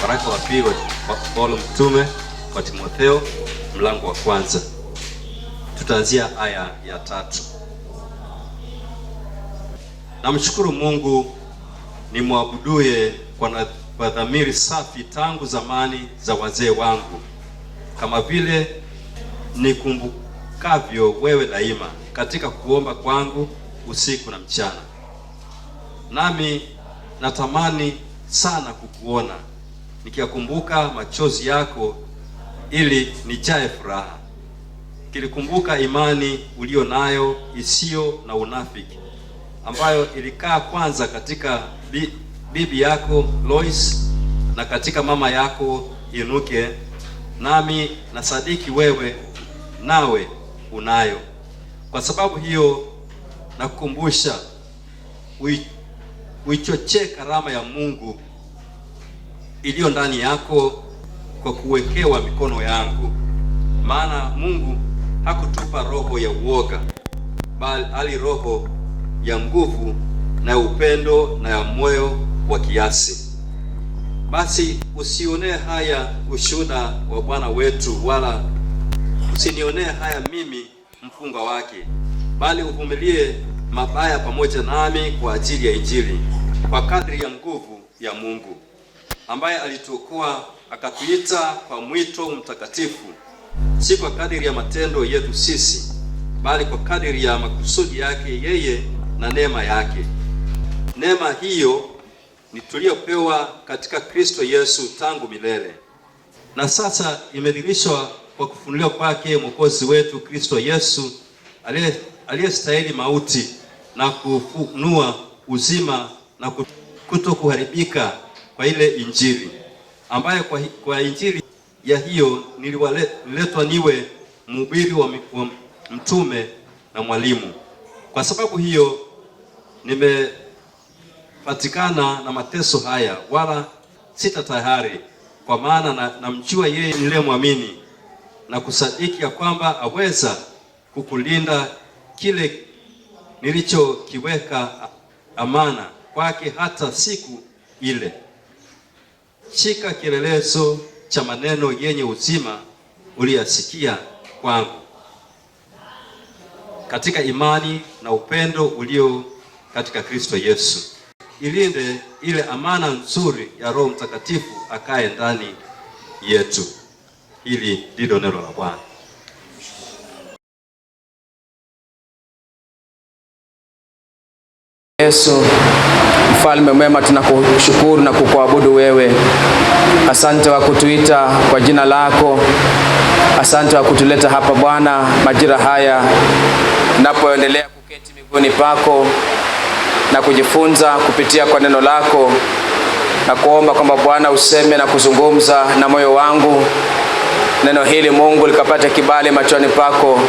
Waraka wa pili wa Paulo mtume kwa Timotheo mlango wa 1. Tutaanzia aya ya 3. Namshukuru Mungu nimwabuduye kwa dhamiri safi tangu zamani za wazee wangu, kama vile nikumbukavyo wewe daima katika kuomba kwangu usiku na mchana. Nami natamani sana kukuona, nikiyakumbuka machozi yako ili nijae furaha. Kilikumbuka imani ulio nayo isiyo na unafiki, ambayo ilikaa kwanza katika bibi yako Lois na katika mama yako Yunuke, nami nasadiki wewe nawe unayo. Kwa sababu hiyo nakukumbusha uichochee karama ya Mungu iliyo ndani yako kwa kuwekewa mikono yangu. Maana Mungu hakutupa roho ya uoga, bali roho ya nguvu na upendo na ya moyo wa kiasi. Basi usionee haya ushuhuda wa Bwana wetu, wala usinionee haya mimi mfungwa wake, bali uvumilie mabaya pamoja nami kwa ajili ya Injili, kwa kadri ya nguvu ya Mungu, ambaye alituokoa akatuita kwa mwito mtakatifu, si kwa kadiri ya matendo yetu sisi, bali kwa kadiri ya makusudi yake yeye na neema yake. Neema hiyo ni tuliyopewa katika Kristo Yesu tangu milele, na sasa imedhihirishwa kwa kufunuliwa kwake Mwokozi wetu Kristo Yesu, aliyestahili mauti na kufunua uzima na kutokuharibika kwa ile Injili, ambaye kwa Injili ya hiyo nililetwa niwe mhubiri wa mtume na mwalimu. Kwa sababu hiyo nimepatikana na mateso haya, wala sita tahari, kwa maana namjua yeye niliyemwamini na kusadiki ya kwamba aweza kukulinda kile nilichokiweka amana kwake hata siku ile. Shika kielelezo cha maneno yenye uzima uliyasikia kwangu katika imani na upendo ulio katika Kristo Yesu. Ilinde ile amana nzuri ya Roho Mtakatifu akae ndani yetu. Hili ndilo neno la Bwana. Yesu, mfalme mwema, tunakushukuru na kukuabudu wewe. Asante wa kutuita kwa jina lako. Asante wa kutuleta hapa Bwana majira haya, napoendelea kuketi miguuni pako na kujifunza kupitia kwa neno lako, na kuomba kwamba Bwana useme na kuzungumza na moyo wangu. Neno hili Mungu likapate kibali machoni pako,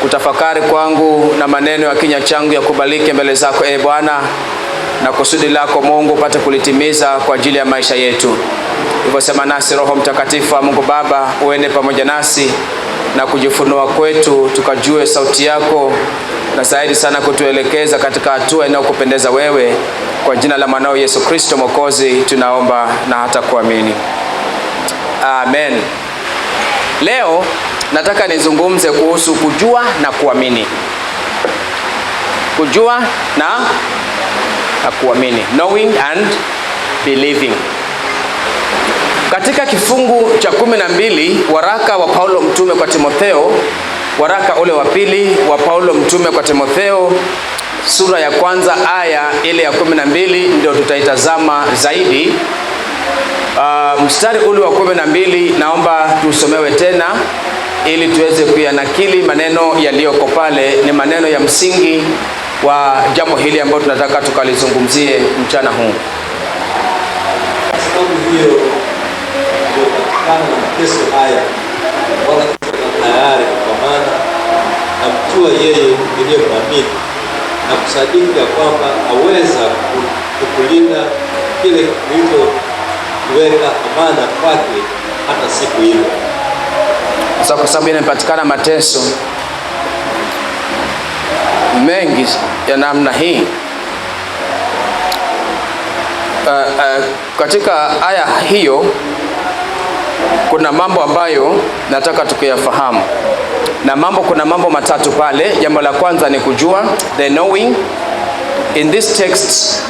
kutafakari kwangu na maneno ya kinywa changu yakubalike mbele zako Bwana, na kusudi lako Mungu upate kulitimiza kwa ajili ya maisha yetu. Hivyo sema nasi Roho Mtakatifu wa Mungu Baba, uende pamoja nasi na kujifunua kwetu, tukajue sauti yako, na zaidi sana kutuelekeza katika hatua inayokupendeza wewe. Kwa jina la mwanao Yesu Kristo Mwokozi tunaomba na hata kuamini. Amen. Leo nataka nizungumze kuhusu kujua na kuamini. Kujua na kuamini. Knowing and believing. Katika kifungu cha 12 waraka wa Paulo mtume kwa Timotheo, waraka ule wa pili wa Paulo mtume kwa Timotheo, sura ya 1 aya ile ya 12 ndio tutaitazama zaidi. Mstari ule wa 12 naomba tusomewe tena ili tuweze kuyanakili maneno yaliyoko pale. Ni maneno ya msingi wa jambo hili ambalo tunataka tukalizungumzie mchana huu. Sababu hiyo kutokana na mateso haya, wala tayari, kwa maana namjua yeye niliyemwamini na kusadiki ya kwamba aweza kukulinda kile nilichokiweka amana kwake hata siku ile. Sasa kwa sababu inapatikana mateso mengi ya namna hii, katika aya hiyo kuna mambo ambayo nataka tukiyafahamu, na kuna mambo matatu pale. Jambo la kwanza ni kujua, the knowing. In this text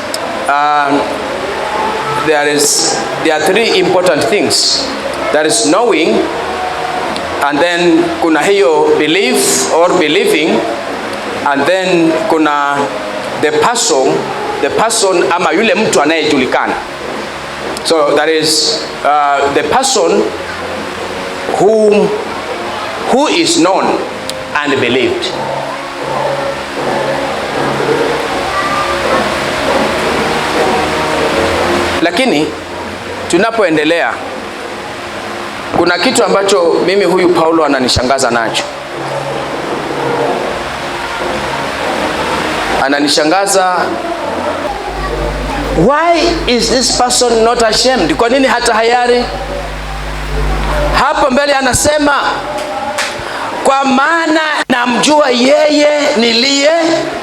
there are three important things. There is knowing, and then kuna hiyo belief or believing, and then kuna the person ama yule mtu anayejulikana. So there is the person who is known and believed. Lakini tunapoendelea, kuna kitu ambacho mimi huyu Paulo ananishangaza nacho. Ananishangaza, why is this person not ashamed? Kwa nini hata hayari? Hapo mbele anasema, kwa maana namjua yeye niliye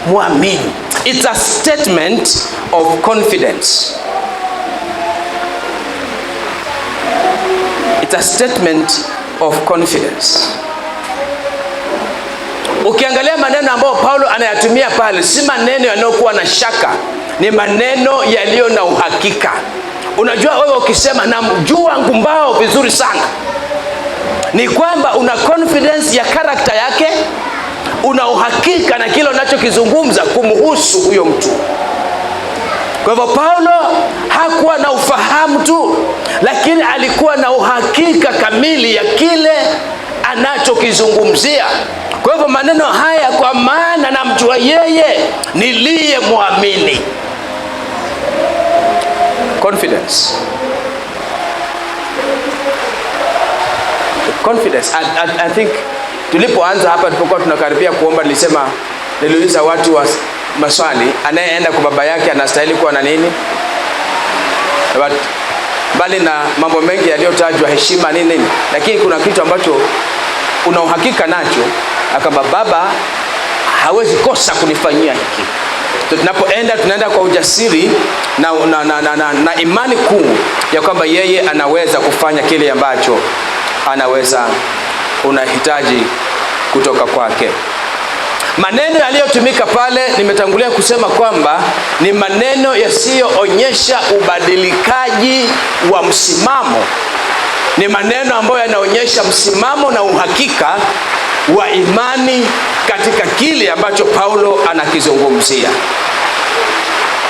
muamini. It's a statement of confidence. It's a statement of confidence. Ukiangalia maneno ambayo Paulo anayatumia pale, si maneno yanayokuwa na shaka, ni maneno yaliyo na uhakika. Unajua wewe ukisema namjua Ngumbao vizuri sana, ni kwamba una confidence ya karakta yake, una uhakika na kile unachokizungumza kumhusu huyo mtu. Kwa hivyo Paulo hakuwa na ufahamu tu, lakini alikuwa na uhakika kamili ya kile anachokizungumzia. Kwa hivyo maneno haya, kwa maana namjua yeye niliye muamini. Confidence. I think tulipoanza hapa, tulipokuwa tunakaribia kuomba, niliuliza watu wa maswali, anayeenda kwa baba yake anastahili kuwa na nini? Bali na mambo mengi yaliyotajwa, heshima nini, lakini kuna kitu ambacho una uhakika nacho, akamba baba hawezi kosa kunifanyia hiki. So tunaenda kwa ujasiri na imani kuu ya kwamba yeye anaweza kufanya kile ambacho unahitaji kutoka kwake. Maneno yaliyotumika pale, nimetangulia kusema kwamba ni maneno yasiyoonyesha ubadilikaji wa msimamo. Ni maneno ambayo yanaonyesha msimamo na uhakika wa imani katika kile ambacho Paulo anakizungumzia.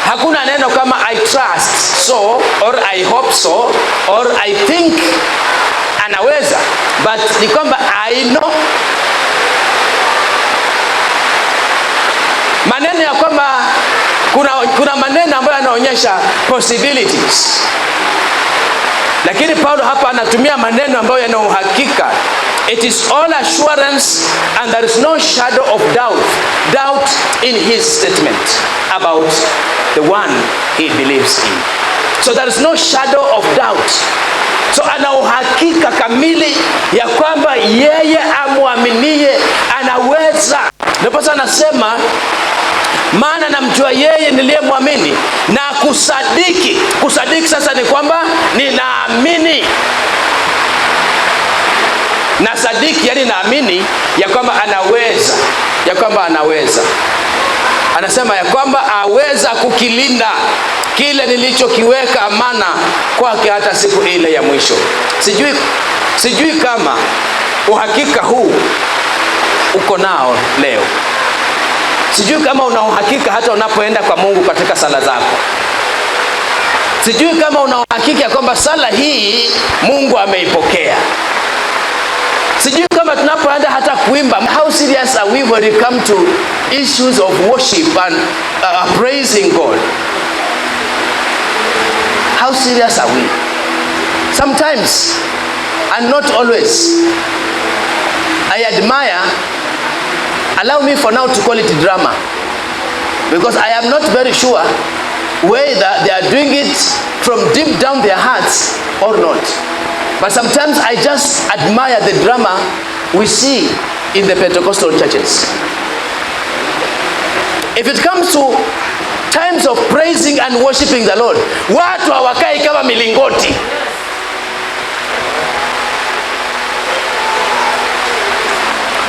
Hakuna neno kama I trust so, or I hope so, or I think anaweza, but ni kwamba I know. Maneno ya kwamba kuna maneno ambayo yanaonyesha possibilities, lakini Paulo hapa anatumia maneno ambayo yana uhakika. It is all assurance and there is no shadow of doubt in his statement about the one he believes in. So there is no shadow of doubt. So ana uhakika kamili ya kwamba yeye amuaminie anaweza. Ndipo anasema, maana namjua yeye niliyemwamini na kusadiki. Kusadiki sasa ni kwamba ninaamini. Na sadiki, yani naamini ya kwamba anaweza. Anasema ya kwamba aweza kukilinda kile nilichokiweka amana kwake hata siku ile ya mwisho. Sijui kama uhakika huu uko nao leo. Sijui kama una uhakika hata unapoenda kwa Mungu katika sala zako. Sijui kama una uhakika kwamba sala hii Mungu ameipokea. Sijui kama tunapoenda hata kuimba, how serious are we when it comes to issues of worship and praising God? How serious are we? Sometimes, and not always. I admire, allow me for now to call it drama, because I am not very sure whether they are doing it from deep down their hearts or not. But sometimes I just admire the drama we see in the Pentecostal churches. If it comes to times of praising and worshiping the Lord, watu hawakai kama milingoti.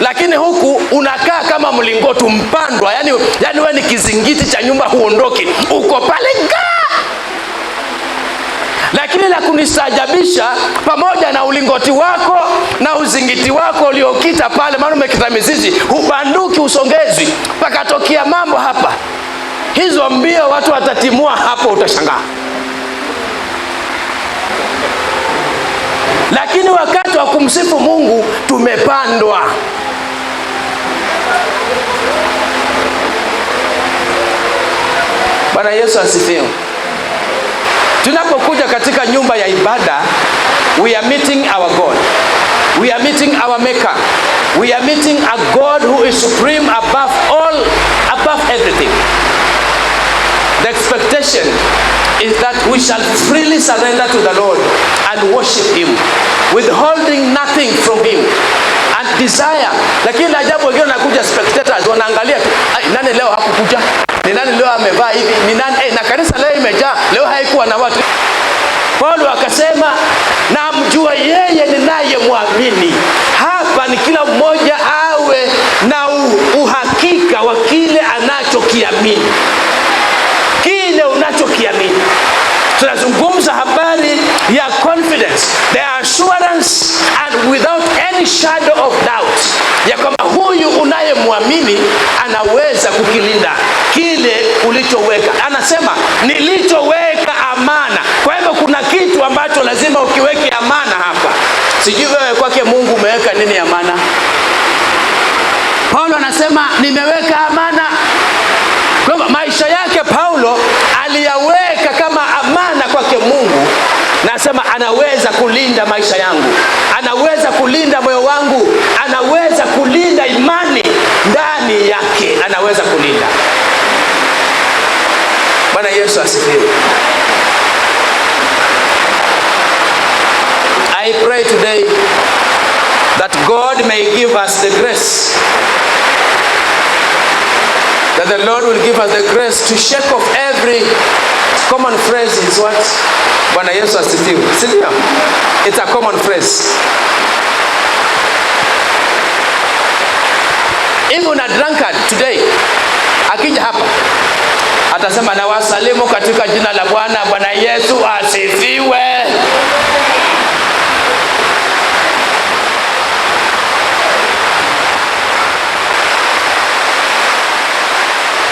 Lakini huku unakaa kama mlingoti mpandwa, yani wewe ni kizingiti cha nyumba, huondoki, uko pale Lakini la kunistajabisha, pamoja na ulingoti wako na uzingiti wako uliokita pale, maana umekita mizizi, hubanduki, usongezwi, pakatokea mambo hapa. Hizo mbio watu watatimua hapo, utashangaa. Lakini wakati wa kumsifu Mungu tumepandwa. Bwana Yesu asifiwe. Tunapokuja katika nyumba ya ibada, we are meeting our God. We are meeting our Maker. We are meeting a God who is supreme above all, above everything. The expectation is that we shall freely surrender to the Lord and worship Him, withholding nothing from Him, and desire. Lakini ajabu, wengine wanakuja spectators, wanaangalia tu, nani leo hakukuja? Ni nani leo amevaa hivi? Ni nani? Na kanisa leo imejaa, leo haikuwa na watu. Paulo akasema, na mjua yeye ninayemwamini. Hapa ni kila mmoja awe na uhakika wa kile anachokiamini. Kile unachokiamini. Tunazungumza habari ya confidence, the assurance, and without any shadow of doubt, ya kwamba huyu unayemwamini anaweza kukilinda kile ulichoweka. Anasema nilichoweka amana. Kwa hivyo kuna kitu ambacho lazima ukiweke amana hapa. Sijui wewe kwake Mungu umeweka nini amana? Paulo anasema nimeweka amana. Kwa hivyo maisha yake Paulo aliyaweka kama amana kwake Mungu. Nasema anaweza kulinda maisha yangu, anaweza kulinda moyo wangu, anaweza kulinda imani ndani yake, anaweza kulinda. Bwana Yesu asifiwe. I pray today that God may give us the grace, that the Lord will give us the grace to shake off every common phrase is what? Bwana Yesu asifiwe. Sindio? It's a common phrase. Even a drunkard today, akija hapa, atasema na wasalimu katika jina la Bwana. Bwana Yesu asifiwe.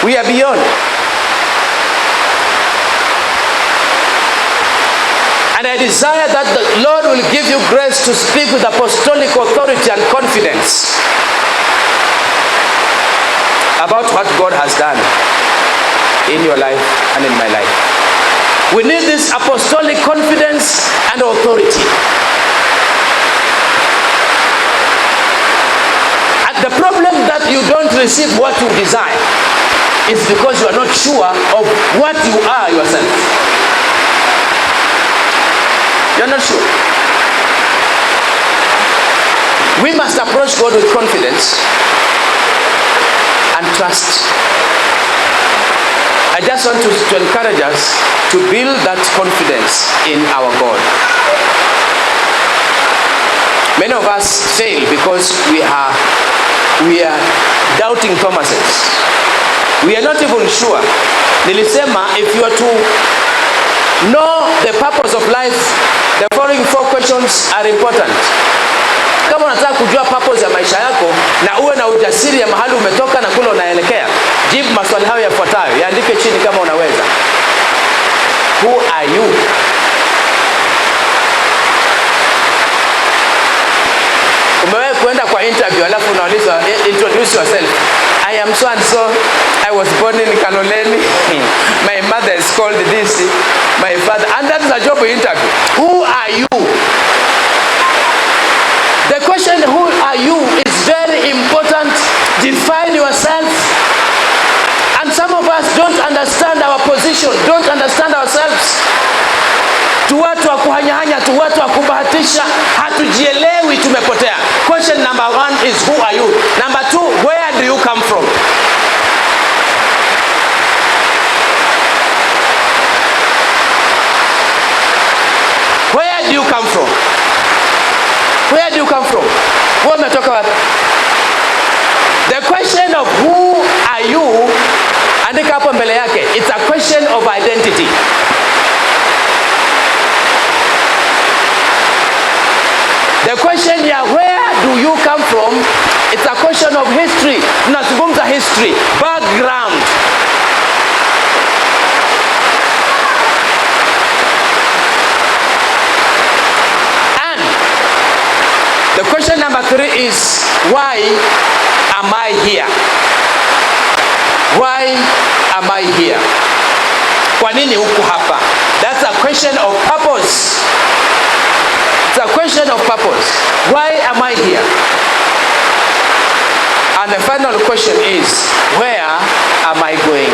We are beyond. And I desire that the Lord will give you grace to speak with apostolic authority and confidence about what God has done in your life and in my life. We need this apostolic confidence and authority. And the problem that you don't receive what you desire is because you are not sure of what you are yourself. You are not sure. We must approach God with confidence and trust. I just want to encourage us to build that confidence in our God. Many of us fail because we are doubting Thomases. We are not even sure. Nilisema, if you are to know the purpose of life, the following 4 questions are important. Kama unataka kujua purpose ya maisha yako na uwe na ujasiri ya mahali umetoka na kule unaelekea, jibu maswali hayo yafuatayo. Yaandike chini kama unaweza. Who are you? Umewahi kuenda kwa interview alafu unaulizwa introduce yourself. I am so and so. I was born in Kaloleni. My mother is called this. My father. And that is a job interview. Who are you? The question who are you is very important. Define yourself. And some of us don't understand our position. Don't understand ourselves. Tu watu wa kuhanyahanya, tu watu wa kubahatisha, hatujielewi, tumepotea. Question number 1 is who are you? Number 2, where do you come from? tunazungumza history, background. And the question number 3 is, why am I here? Why am I here? Kwa nini huku hapa? That's a question of purpose. It's a question of purpose. Why am I here? And the final question is, where am I going?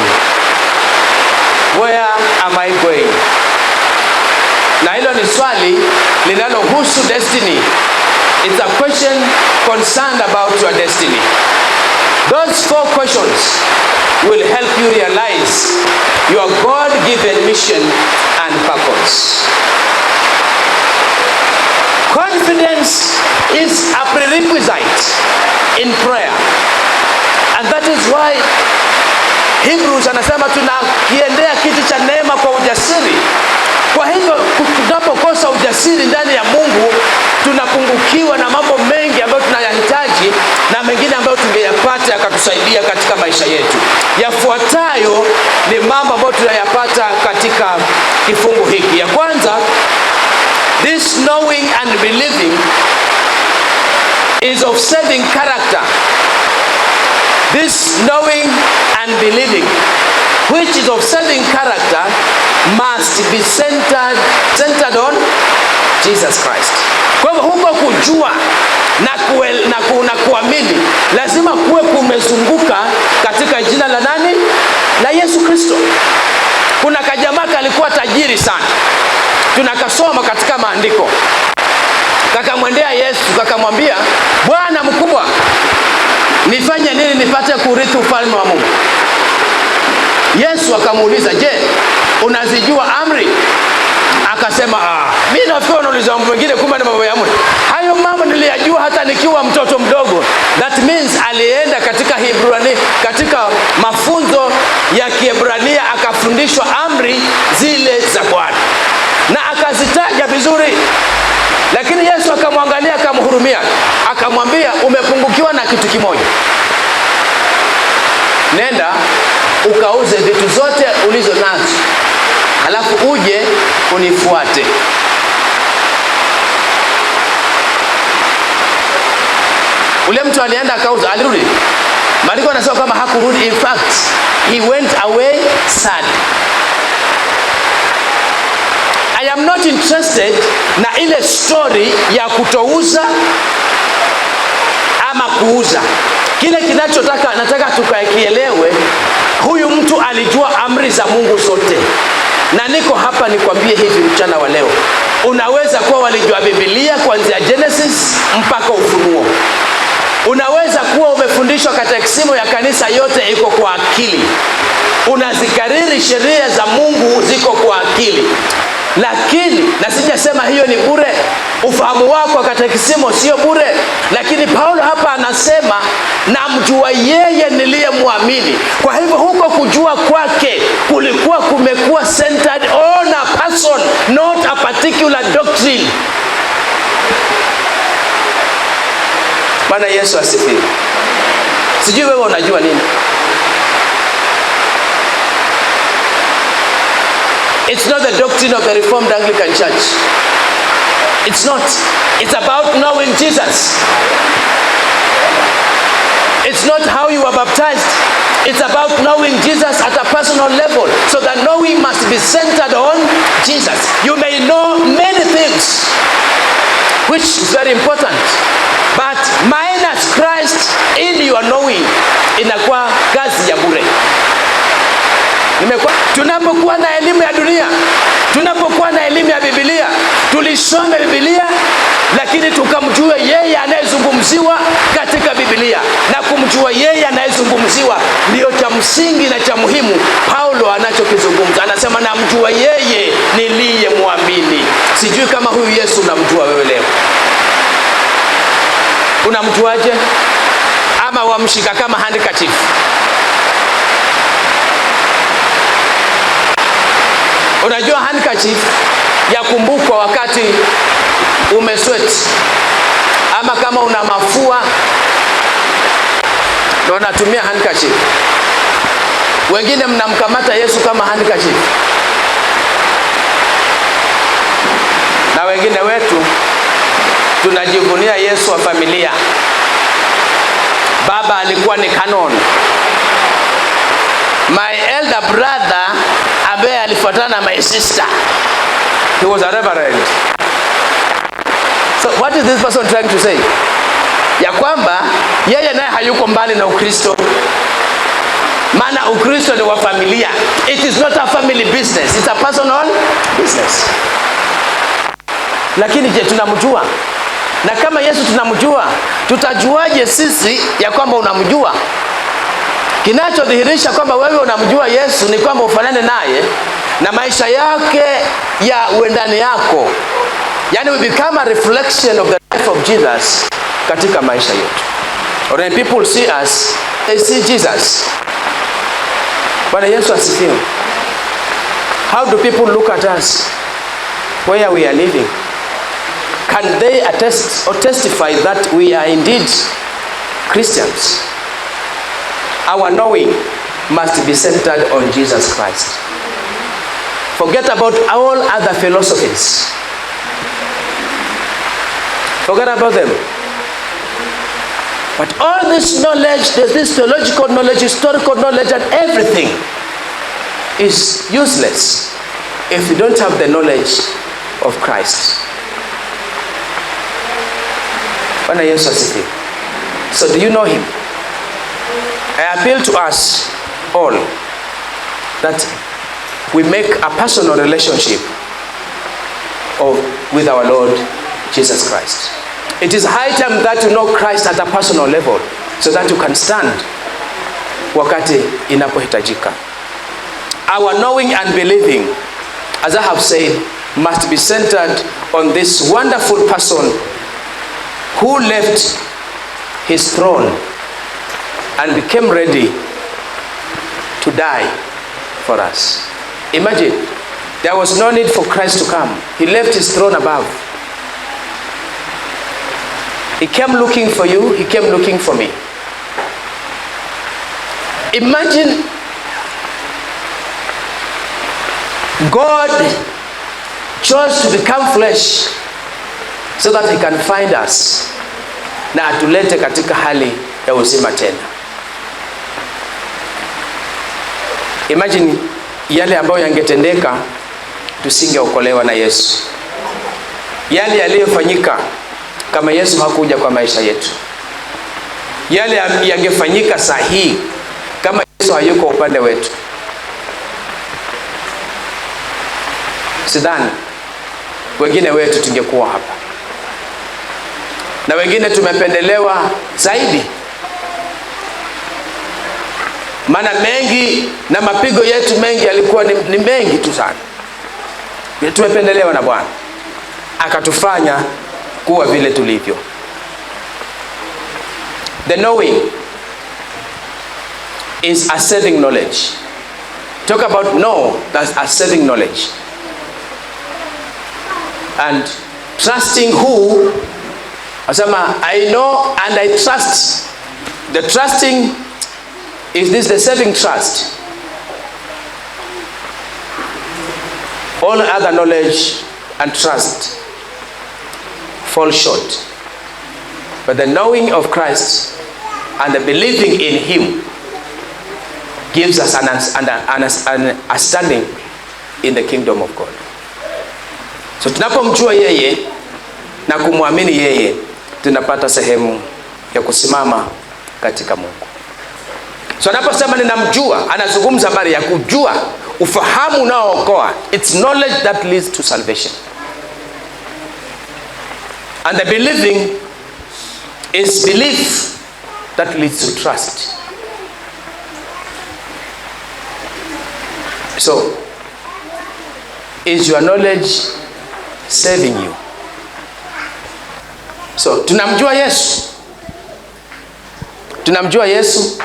Where am I going? Na hilo ni swali linalohusu destiny. It's a question concerned about your destiny. Those 4 questions will help you realize your God-given mission and purpose. Confidence is a prerequisite in prayer. And that is why Hebrews anasema tunakiendea kiti cha neema kwa ujasiri. Kwa hivyo tunapokosa ujasiri ndani ya Mungu, tunapungukiwa na mambo mengi ambayo tunayahitaji na mengine ambayo tungeyapata yakatusaidia katika maisha yetu. Yafuatayo ni mambo ambayo tunayapata katika kifungu hiki. Ya kwanza, this knowing and believing is of saving character. This knowing and believing, which is of saving character, must be centered on Jesus Christ. Kwa hivyo huko kujua na kuamini lazima kuwe kumezunguka katika jina la nani? La Yesu Kristo. Kuna kajamaa alikuwa tajiri sana. Tunakasoma katika maandiko. Kakamwendea Yesu, kakamwambia, Bwana mkubwa, nifanye nini nipate kurithi ufalme wa Mungu? Yesu akamuuliza, je, unazijua amri? Akasema, mimi nafikiri unauliza mambo mengine kumbe ni mambo ya amri. Hayo mambo niliyajua hata nikiwa mtoto mdogo. That means alienda katika Hebrania, katika mafunzo ya Kiebrania, akafundishwa amri zile za Bwana na akazitaja vizuri. Lakini Yesu akamwangalia, akamhurumia, akamwambia, umepungukiwa na kitu kimoja. Nenda ukauze vitu zote ulizo nazo, halafu uje unifuate. Ule mtu alienda akauza, alirudi. Maandiko yanasema kama hakurudi. In fact, he went away sad. I am not interested na ile story ya kutouza ama kuuza. Kile nataka tukakielewe, huyu mtu alijua amri za Mungu zote. Na niko hapa nikwambie hivi mchana wa leo, unaweza kuwa walijua Biblia kuanzia Genesis mpaka Ufunuo. Unaweza kuwa umefundishwa katekisimu ya kanisa yote iko kwa akili. Unazikariri sheria za Mungu ziko kwa akili. Lakini na sijasema hiyo ni bure. Ufahamu wako wa katekisimu sio bure. Lakini Paulo hapa anasema, namjua yeye niliyemwamini. Kwa hivyo huko kujua kwake kulikuwa kumekuwa centered on a person, not a particular doctrine. Bwana Yesu asifiwe. Sijui wewe unajua nini? It's not the doctrine of the Reformed Anglican Church. It's not. It's about knowing Jesus. It's not how you are baptized. It's about knowing Jesus at a personal level. So the knowing must be centered on Jesus. You may know many things, which is very important, but minus Christ in your knowing, inakuwa kazi ya bure. Tunapokuwa na elimu ya dunia, tunapokuwa na elimu ya Biblia, tulisome Biblia lakini tukamjua yeye anayezungumziwa katika Biblia, na kumjua yeye anayezungumziwa ndio cha msingi na cha muhimu. Paulo anachokizungumza, anasema namjua yeye niliyemwamini. Sijui kama huyu Yesu unamjua wewe leo. Unamjuaje? Ama wamshika kama handkerchief? Unajua handkerchief ya kumbukwa wakati umesweat, ama kama una mafua na wanatumia handkerchief. Wengine mnamkamata Yesu kama handkerchief. Na wengine wetu tunajivunia Yesu wa familia. Baba alikuwa ni canon. My elder brother ambaye alifuatana na my sister, he was a reverend. So what is this person trying to say? Ya kwamba yeye naye hayuko mbali na Ukristo. Maana Ukristo ni wa familia. It is not a family business, it's a personal business. Lakini je, tunamjua? Na kama Yesu tunamjua, tutajuaje sisi ya kwamba unamjua? Kinachodhihirisha kwamba wewe unamjua Yesu ni kwamba ufanane naye na maisha yake ya uendani yako. Yani we become a reflection of the life of Jesus katika maisha yetu. When people see us, they see Jesus. Bwana Yesu asifiwe. How do people look at us where we are living? Can they attest or testify that we are indeed Christians? Our knowing must be centered on Jesus Christ. Forget about all other philosophies. Forget about them. But all this knowledge, this theological knowledge, historical knowledge, and everything is useless if you don't have the knowledge of Christ. Bwana Yesu asifiwe. So do you know him? I appeal to us all that we make a personal relationship with our Lord Jesus Christ. It is high time that you know Christ at a personal level so that you can stand wakati inapohitajika. Our knowing and believing, as I have said, must be centered on this wonderful person who left his throne and became ready to die for us. Imagine, there was no need for Christ to come. He left his throne above. He came looking for you. He came looking for me. Imagine God chose to become flesh so that he can find us na atulete katika hali ya uzima tena. Imagine yale ambayo yangetendeka tusingeokolewa na Yesu. Yale yaliyofanyika kama Yesu hakuja kwa maisha yetu. Yale yangefanyika sahihi kama Yesu hayuko upande wetu. Sidhani wengine wetu tungekuwa hapa. Na wengine tumependelewa zaidi. Maana mengi na mapigo yetu mengi yalikuwa ni mengi tu sana. Tumependelewa na Bwana akatufanya kuwa vile tulivyo. The knowing is a saving knowledge. Talk about know, that's a saving knowledge. And trusting who, asema I know and I trust. The trusting is this, the saving trust. All other knowledge and trust fall short. But the knowing of Christ and the believing in him gives us a standing in the kingdom of God. So tunapomjua yeye na kumwamini yeye, tunapata sehemu ya kusimama katika Mungu. So anaposema ninamjua, anazungumza habari ya kujua, ufahamu unaookoa. It's knowledge that leads to salvation. And the believing is belief that leads to trust. So, is your knowledge saving you? So, tunamjua Yesu. Tunamjua Yesu.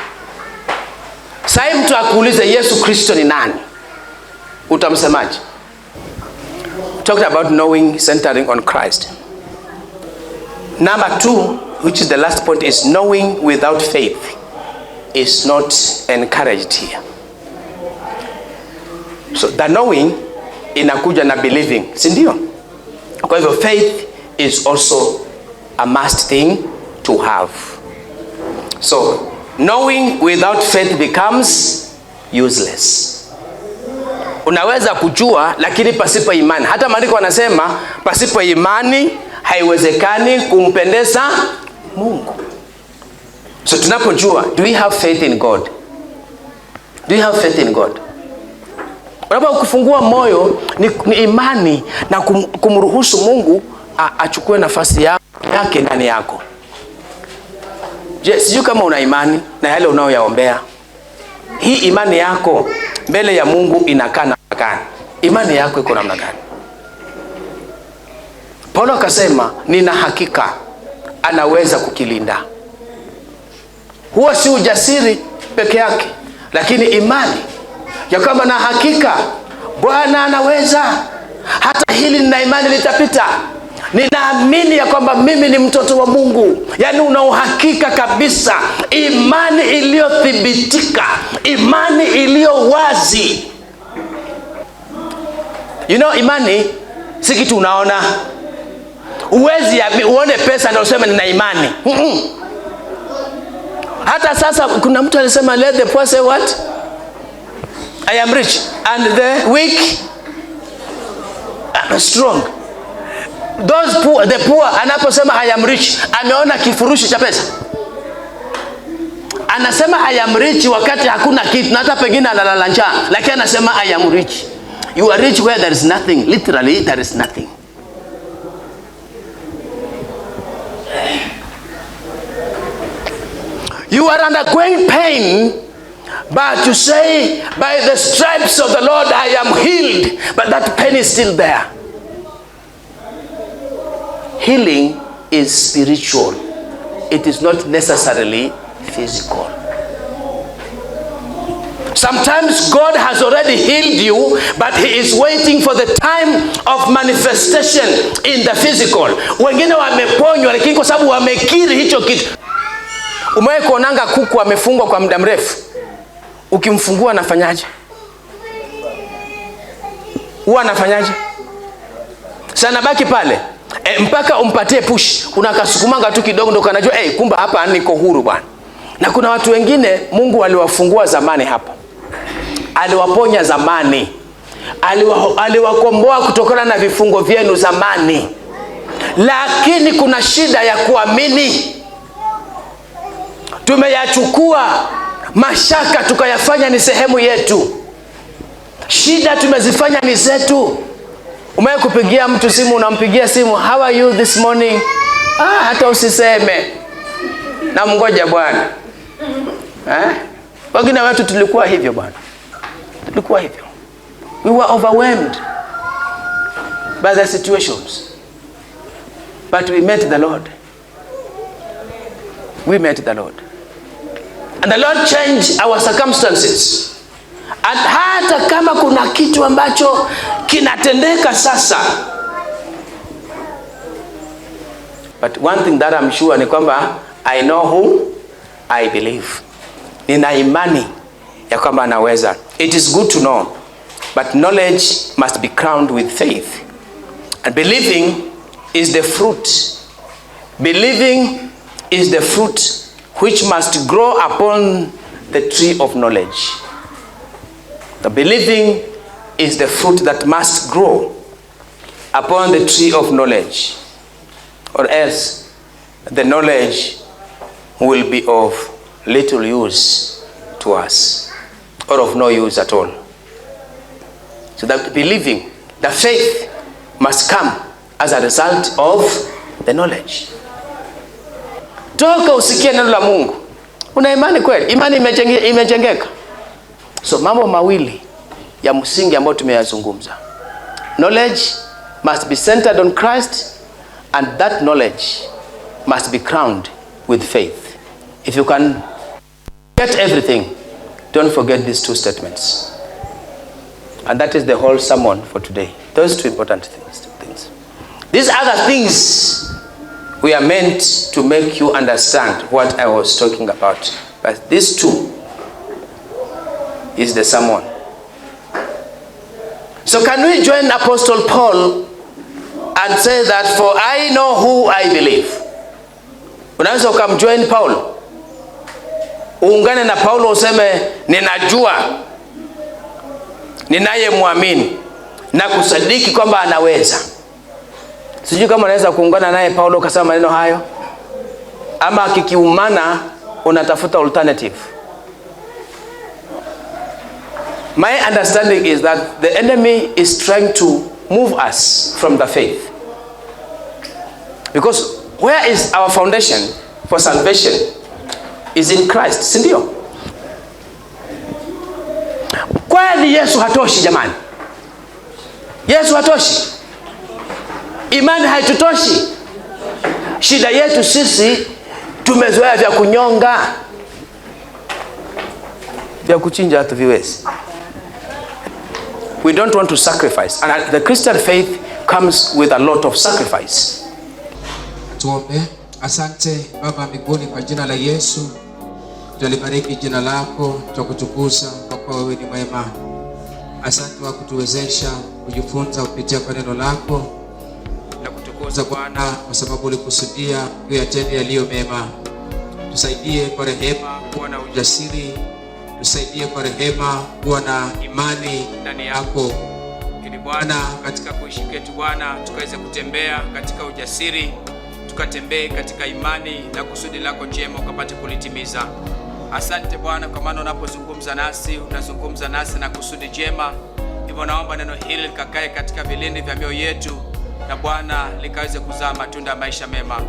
Sasa mtu akuulize Yesu Kristo ni nani? Utamsemaje? Talked about knowing, centering on Christ. Number 2, which is the last point, is knowing without faith. is not encouraged here. So the knowing inakuja na believing, si ndio? Kwa hivyo faith is also a must thing to have. So knowing without faith becomes useless. Unaweza kujua lakini pasipo imani. Hata maandiko yanasema pasipo imani haiwezekani kumpendeza Mungu. So tunapojua, do we have faith in God? Do you have faith in God? Unapokufungua moyo ni imani na kumruhusu Mungu achukue nafasi yake ndani yako. Je, sijui kama una imani na yale unayoyaombea. Hii imani yako mbele ya Mungu inakaa namna gani? Imani yako iko namna gani? Paulo akasema nina hakika anaweza kukilinda. Huo si ujasiri peke yake, lakini imani ya kwamba na hakika Bwana anaweza, hata hili nina imani litapita. Ninaamini ya kwamba mimi ni mtoto wa Mungu. Yaani una uhakika kabisa, imani iliyothibitika, imani iliyo wazi. You know, imani si kitu unaona. Uwezi uone pesa ndio useme nina imani. Hata sasa kuna mtu alisema let the poor say what? I am rich and the weak are strong. Those poor, the poor anaposema I am rich, ameona kifurushi cha pesa. Anasema I am rich wakati hakuna kitu na hata pengine analala njaa, lakini anasema I am rich. You are rich where there is nothing. Literally there is nothing. You are undergoing pain, but you say by the stripes of the Lord I am healed, but that pain is still there. Healing is spiritual. It is not necessarily physical. Sometimes God has already healed you, but he is waiting for the time of manifestation in the physical. Wengine wameponywa lakini kwa sababu wamekiri hicho kitu. Umewahi kuonanga kuku amefungwa kwa muda mrefu? Ukimfungua anafanyaje? Huwa anafanyaje? Sana baki pale. Mpaka umpatie push. Unakasukumanga tu kidogo ndio kanajua kumbe hapa niko huru bwana. Na kuna watu wengine Mungu aliwafungua zamani hapa. Aliwaponya zamani. Aliwakomboa kutokana na vifungo vyenu zamani. Lakini kuna shida ya kuamini. Tumeyachukua mashaka tukayafanya ni sehemu yetu. Shida tumezifanya ni zetu. Umewahi kupigia mtu simu, unampigia simu, how are you this morning? Hata usiseme. Na mngoja bwana. Wengine wetu tulikuwa hivyo bwana. Tulikuwa hivyo. We were overwhelmed by the situations. But we met the Lord. We met the Lord. And the Lord changed our circumstances. And hata kama kuna kitu ambacho kinatendeka sasa. But one thing that I'm sure ni kwamba I know who I believe. Nina imani ya kwamba anaweza. It is good to know, but knowledge must be crowned with faith. And believing is the fruit. Believing is the fruit which must grow upon the tree of knowledge. The believing is the fruit that must grow upon the tree of knowledge, or else the knowledge will be of little use to us, or of no use at all. So that believing, the faith must come as a result of the knowledge. Toka usikie neno la Mungu. Una imani kweli? Imani imejengeka. So mambo mawili ya msingi ambayo tumeyazungumza. Knowledge must be centered on Christ, and that knowledge must be crowned with faith. If you can get everything, don't forget these two statements. And that is the whole sermon for today. Those two important things. These other things we are meant to make you understand what I was talking about But these two is the sermon. So can we join Apostle Paul and say that for I know who I believe? Unaweza ukamjoin Paulo, uungane na Paulo useme ninajua ninaye muamini na kusadiki kwamba anaweza. Sijui kama unaweza kuungana naye Paulo ukasema maneno hayo, ama kikiumana unatafuta alternative. My understanding is that the enemy is trying to move us from the faith. Because where is our foundation for salvation? Is in Christ, si ndio? Kwani Yesu hatoshi jamani? Yesu hatoshi? Imani haitutoshi? Shida yetu sisi tumezoea vya kunyonga, vya kuchinja hatuviwezi. We don't want to sacrifice. And the Christian faith comes with a lot of sacrifice. Tuombe. Asante Baba mbinguni, kwa jina la Yesu tulibariki jina lako, tukutukuza kwa kuwa wewe ni mwema. Asante kwa kutuwezesha kujifunza kupitia kwa neno lako, na kutukuza Bwana kwa sababu ulikusudia kuyatenda yaliyo mema. Tusaidie kwa rehema kuwa na ujasiri, tusaidie kwa rehema kuwa na imani ndani yako, ili Bwana katika kuishi kwetu Bwana tukaweze kutembea katika ujasiri, tukatembee katika imani na kusudi lako jema ukapate kulitimiza. Asante Bwana kwa maana unapozungumza nasi unazungumza nasi na kusudi jema. Hivyo naomba neno hili likakae katika vilindi vya mioyo yetu, na Bwana likaweze kuzaa matunda ya maisha mema.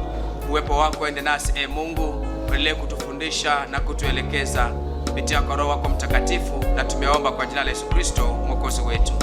Uwepo wako ende nasi Mungu, uendelee kutufundisha na kutuelekeza kupitia kwa Roho wako Mtakatifu, na tumeomba kwa jina la Yesu Kristo Mwokozi wetu.